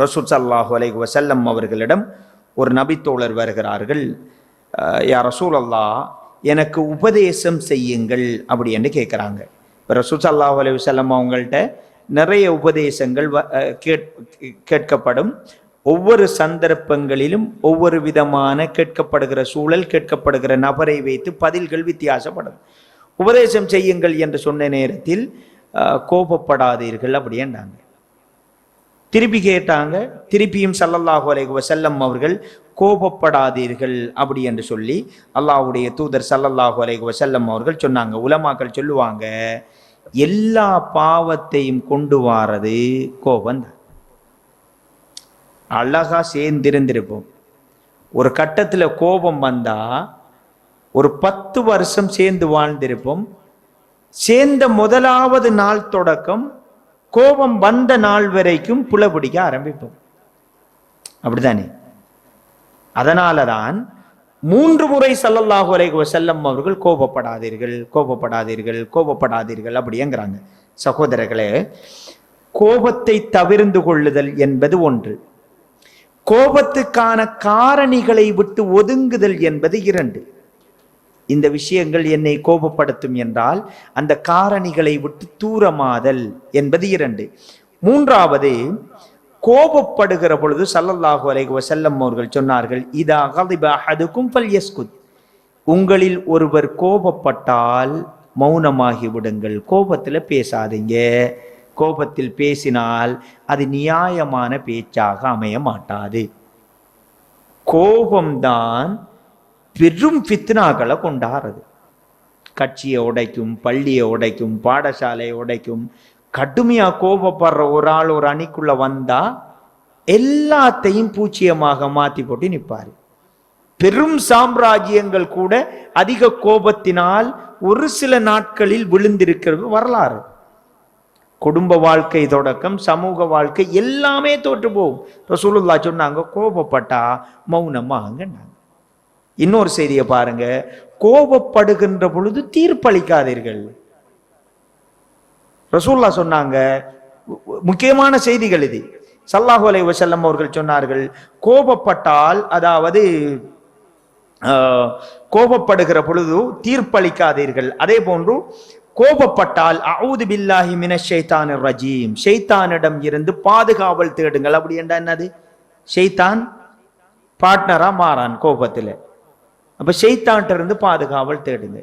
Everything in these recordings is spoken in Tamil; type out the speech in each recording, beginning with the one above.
ரசூல் ஸல்லல்லாஹு அலைஹி வஸல்லம் அவர்களிடம் ஒரு நபித்தோழர் வருகிறார்கள். யா ரசூல் அல்லாஹ், எனக்கு உபதேசம் செய்யுங்கள் அப்படி என்று கேட்குறாங்க. இப்போ ரசூல் ஸல்லல்லாஹு அலைஹி வஸல்லம் அவங்கள்ட்ட நிறைய உபதேசங்கள் கேட்கப்படும். ஒவ்வொரு சந்தர்ப்பங்களிலும் ஒவ்வொரு விதமான கேட்கப்படுகிற சூழல், கேட்கப்படுகிற நபரை வைத்து பதில்கள் வித்தியாசப்படும். உபதேசம் செய்யுங்கள் என்று சொன்ன நேரத்தில் கோபப்படாதீர்கள் அப்படி என்றாங்க. திருப்பி கேட்டாங்க. திருப்பியும் ஸல்லல்லாஹு அலைஹி வஸல்லம் அவர்கள் கோபப்படாதீர்கள் அப்படி என்று சொல்லி அல்லாஹ்வுடைய தூதர் ஸல்லல்லாஹு அலைஹி வஸல்லம் அவர்கள் சொன்னாங்க. உலமாக்கள் சொல்லுவாங்க, எல்லா பாவத்தையும் கொண்டு வாரது கோபம் தான். அழகா சேர்ந்திருந்திருப்போம். ஒரு கட்டத்தில் கோபம் வந்தா ஒரு 10 வருஷம் சேர்ந்து வாழ்ந்திருப்போம். சேர்ந்த முதலாவது நாள் தொடக்கம் கோபம் வந்த நாள் வரைக்கும் புலபிடிக்க ஆரம்பிப்போம். அப்படித்தானே? அதனாலதான் 3 முறை ஸல்லல்லாஹு அலைஹி வஸல்லம் அவர்கள் கோபப்படாதீர்கள், கோபப்படாதீர்கள், கோபப்படாதீர்கள் அப்படிங்கிறாங்க. சகோதரர்களே, கோபத்தை தவிர்ந்து கொள்ளுதல் என்பது ஒன்று, கோபத்துக்கான காரணிகளை விட்டு ஒதுங்குதல் என்பது 2. இந்த விஷயங்கள் என்னை கோபப்படுத்தும் என்றால் அந்த காரணிகளை விட்டு தூரமாதல் என்பது 2. 3வது, கோபப்படுகிற பொழுது ஸல்லல்லாஹு அலைஹி வஸல்லம் அவர்கள் சொன்னார்கள், இதா கதிப அஹதுக்கும் ஃபல்யஸ்குத், உங்களில் ஒருவர் கோபப்பட்டால் மௌனமாகி விடுங்கள், கோபத்தில் பேசாதீங்க. கோபத்தில் பேசினால் அது நியாயமான பேச்சாக அமைய மாட்டாது. கோபம்தான் பெரும் ஃபித்னாக்களை கொண்டாடுறது. கட்சியை உடைக்கும், பள்ளியை உடைக்கும், பாடசாலையை உடைக்கும். கடுமையா கோபப்படுற ஒரு ஆள் ஒரு அணிக்குள்ள வந்தா எல்லாத்தையும் பூச்சியமாக மாத்தி போட்டு நிற்பாரு. பெரும் சாம்ராஜ்யங்கள் கூட அதிக கோபத்தினால் ஒரு சில நாட்களில் விழுந்திருக்கிறது வரலாறு. குடும்ப வாழ்க்கை தொடக்கம் சமூக வாழ்க்கை எல்லாமே தோற்று போகும். ரசூலுல்லாஹ் சொன்னாங்க, கோபப்பட்டா மௌனமாங்கன்னாங்க. இன்னொரு செய்தியை பாருங்க, கோபப்படுகின்ற பொழுது தீர்ப்பளிக்காதீர்கள். ரசூலுல்லாஹ் சொன்னாங்க, முக்கியமான செய்திகள் இது. ஸல்லல்லாஹு அலைஹி வஸல்லம் அவர்கள் சொன்னார்கள், கோபப்பட்டால், அதாவது கோபப்படுகிற பொழுது தீர்ப்பளிக்காதீர்கள். அதே போன்று கோபப்பட்டால் அஊது பில்லாஹி மினஷ் ஷைத்தானிர் ரஜீம், ஷைத்தானிடம் இருந்து பாதுகாவல் தேடுங்கள். அப்படி என்றா என்னது? ஷைத்தான் பார்ட்னரா மாறான் கோபத்தில். அப்ப ஷைத்தான்ட்ட இருந்து பாதுகாவல் தேடுங்க.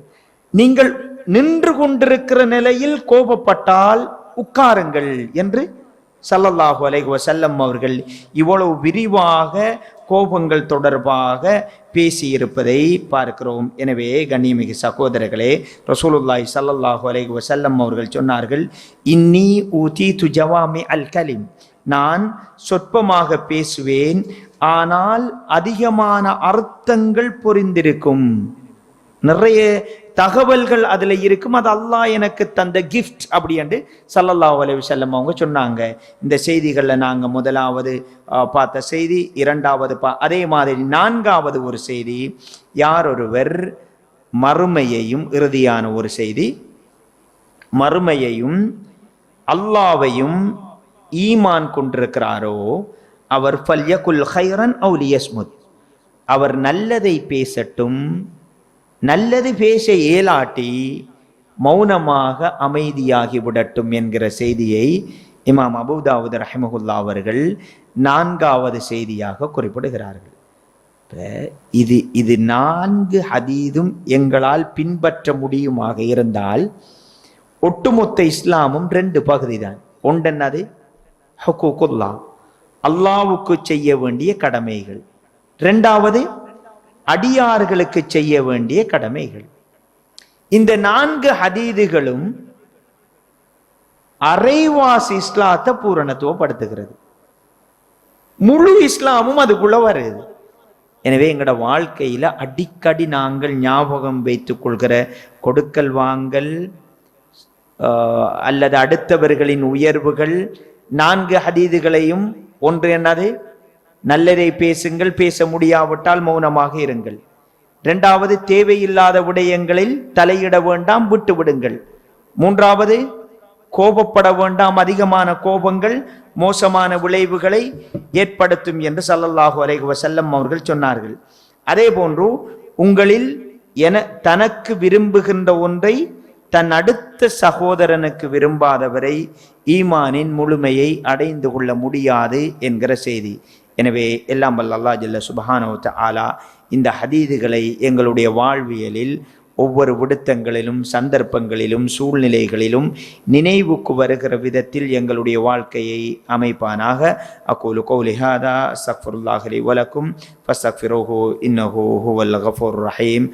நீங்கள் நின்று கொண்டிருக்கிற நிலையில் கோபப்பட்டால் உட்காருங்கள் என்று ஸல்லல்லாஹு அலைஹி வஸல்லம் அவர்கள் இவ்வளவு விரிவாக கோபங்கள் தொடர்பாக பேசியிருப்பதை பார்க்கிறோம். எனவே கண்ணியமிகு சகோதரர்களே, ரசூலுல்லாஹி ஸல்லல்லாஹு அலைஹி வஸல்லம் அவர்கள் சொன்னார்கள், இன்னி ஊதீது ஜவாமி அல் கலிம், நான் சொற்பமாக பேசுவேன், ஆனால் அதிகமான அர்த்தங்கள் பொறிந்திருக்கும், நிறைய தகவல்கள் அதுல இருக்கும், அது அல்லாஹ் எனக்கு தந்த கிஃப்ட் அப்படி என்று ஸல்லல்லாஹு அலைஹி வஸல்லம் அவங்க சொன்னாங்க. இந்த செய்திகள்ல நாங்க முதலாவது பார்த்த செய்தி, 2வது அதே மாதிரி 4வது ஒரு செய்தி, யார் ஒருவர் மறுமையையும், இறுதியான ஒரு செய்தி, மறுமையையும் அல்லாஹ்வையும் ஈமான் கொண்டிருக்கிறாரோ அவர் ஃபல்யகுல் கைரன் அவு லியஸ்முத், அவர் நல்லதை பேசட்டும், நல்லது பேச இயலாட்டி மௌனமாக அமைதியாகி விடட்டும் என்கிற செய்தியை இமாம் அபூ தாவூத் ரஹிமஹுல்லாஹ் அவர்கள் 4வது செய்தியாக குறிப்பிடுகிறார்கள். இது 4 ஹதீதும் எங்களால் பின்பற்ற முடியுமாக இருந்தால் ஒட்டுமொத்த இஸ்லாமும் 2 பகுதி தான். ஒன்றென்னது? ஹுக்கூக்குல்லாஹ், அல்லாஹ்வுக்கு செய்ய வேண்டிய கடமைகள். 2வது அடியார்களுக்கு செய்ய வேண்டிய கடமைகள். இந்த 4 ஹதீதுகளும் அரைவாசி இஸ்லாத்தை பூரணத்துவப்படுத்துகிறது. முழு இஸ்லாமும் அதுக்குள்ள வருது. எனவே எங்களோட வாழ்க்கையில அடிக்கடி நாங்கள் ஞாபகம் வைத்துக் கொள்கிற கொடுக்கல் வாங்கல் அல்லது அடுத்தவர்களின் உயர்வுகள் 4 ஹதீதுகளையும், ஒன்று என்னது? நல்லதை பேசுங்கள், பேச முடியாவிட்டால் மௌனமாக இருங்கள். 2வது தேவையில்லாத விடயங்களில் தலையிட வேண்டாம், விட்டு விடுங்கள். 3வது கோபப்பட வேண்டாம், அதிகமான கோபங்கள் மோசமான விளைவுகளை ஏற்படுத்தும் என்று ஸல்லல்லாஹு அலைஹி வஸல்லம் அவர்கள் சொன்னார்கள். அதே போன்று உங்களில் தனக்கு விரும்புகின்ற ஒன்றை தன் அடுத்த சகோதரனுக்கு விரும்பாதவரை ஈமானின் முழுமையை அடைந்து கொள்ள முடியாது என்கிற செய்தி. எனவே எல்லாம் வல்ல அல்லாஹ் ஜல்ல சுப்ஹானஹு வ தஆலா இந்த ஹதீதுகளை எங்களுடைய வாழ்வியலில் ஒவ்வொரு விடுத்தங்களிலும் சந்தர்ப்பங்களிலும் சூழ்நிலைகளிலும் நினைவுக்கு வருகிற விதத்தில் எங்களுடைய வாழ்க்கையை அமைப்பானாக. அகூலு கௌலி ஹாதா அஸ்தக்ஃபிருல்லாஹி லி வ லக்கும் ஃபஸ்தக்ஃபிருஹு இன்னஹு ஹுவல் கஃபூருர் ரஹீம்.